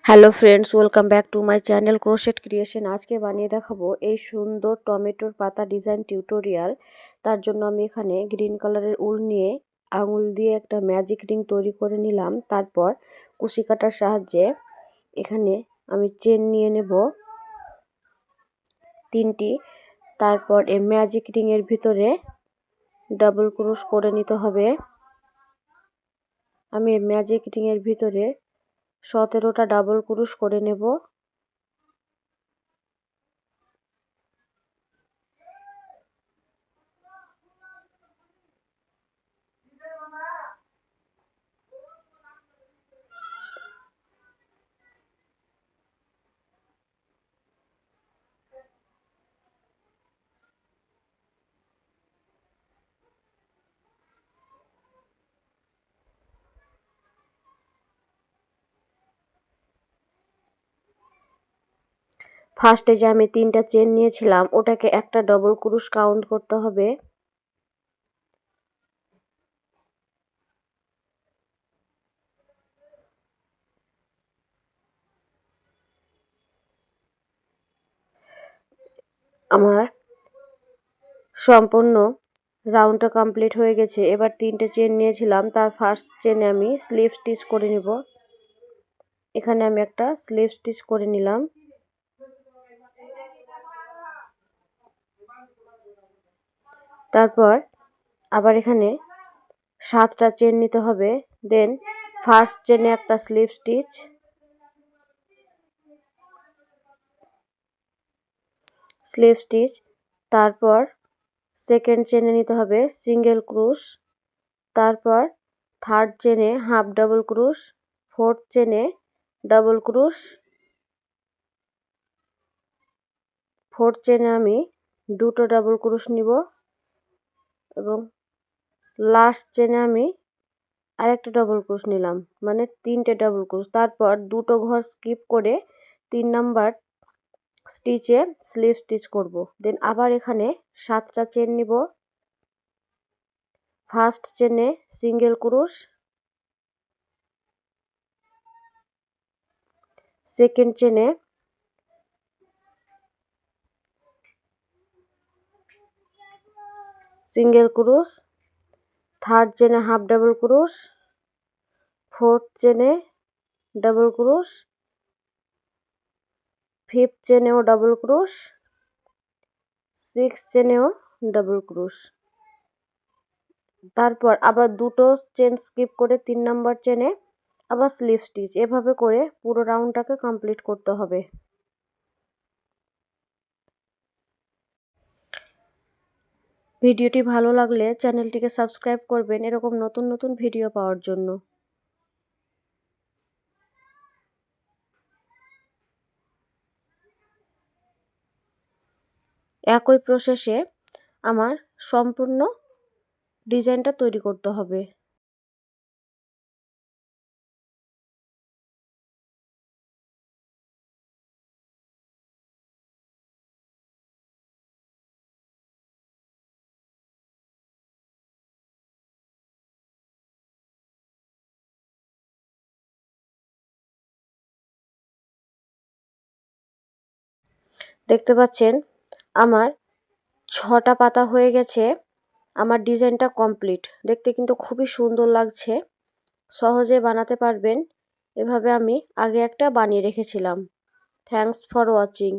Hello friends, welcome back to my channel crochet creation. আজকে বানিয়ে দেখাবো এই সুন্দর টমেটোর পাতা ডিজাইন টিউটোরিয়াল। তার জন্য আমি এখানে গ্রিন কালারের উল নিয়ে আঙুল দিয়ে একটা ম্যাজিক রিং তৈরি করে নিলাম। তারপর কুশি কাটার সাহায্যে এখানে আমি চেন নিয়ে নেব 3টি। তারপর এই ম্যাজিক রিংয়ের ভিতরে ডাবল ক্রোশ করে নিতে হবে। আমি এই ম্যাজিক রিংয়ের ভিতরে 17টা ডাবল ক্রোশ করে নেব। ফার্স্টে যে আমি 3টা চেন নিয়েছিলাম ওটাকে একটা ডবল ক্রোশ কাউন্ট করতে হবে। আমার সম্পূর্ণ রাউন্ডটা কমপ্লিট হয়ে গেছে। এবার 3টে চেন নিয়েছিলাম, তার ফার্স্ট চেনে আমি স্লিপ স্টিচ করে নিব। এখানে আমি একটা স্লিপ স্টিচ করে নিলাম। তারপর আবার এখানে 7টা চেন নিতে হবে। দেন ফার্স্ট চেনে একটা স্লিপ স্টিচ, তারপর সেকেন্ড চেনে নিতে হবে সিঙ্গেল ক্রোশ, তারপর থার্ড চেনে হাফ ডাবল ক্রোশ, ফোর্থ চেনে ডাবল ক্রোশ, ফোর্থ চেনে আমি 2টো ডাবল ক্রোশ নিব এবং লাস্ট চেনে আমি আরেকটা ডাবল ক্রোশ নিলাম, মানে 3টে ডাবল ক্রোশ। তারপর 2টো ঘর স্কিপ করে 3 নাম্বার স্টিচে স্লিপ স্টিচ করব। দেন আবার এখানে 7টা চেন নিব। ফার্স্ট চেনে সিঙ্গেল ক্রোশ, সেকেন্ড চেনে সিঙ্গেল ক্রোশ, থার্ড চেনে হাফ ডাবল ক্রোশ, ফোর্থ চেনে ডাবল ক্রোশ, ফিফথ চেনেও ডাবল ক্রোশ, সিক্স চেনেও ডাবল ক্রোশ। তারপর আবার 2টো চেন স্কিপ করে 3 নাম্বার চেনে আবার স্লিপ স্টিচ। এভাবে করে পুরো রাউন্ডটাকে কমপ্লিট করতে হবে। ভিডিওটি ভালো লাগলে চ্যানেলটিকে সাবস্ক্রাইব করবেন এরকম নতুন নতুন ভিডিও পাওয়ার জন্য। একই প্রসেসে আমার সম্পূর্ণ ডিজাইনটা তৈরি করতে হবে। দেখতে পাচ্ছেন আমার 6টা পাতা হয়ে গেছে। আমার ডিজাইনটা কমপ্লিট। দেখতে কিন্তু খুবই সুন্দর লাগছে। সহজে বানাতে পারবেন। এভাবে আমি আগে একটা বানিয়ে রেখেছিলাম। Thanks for watching.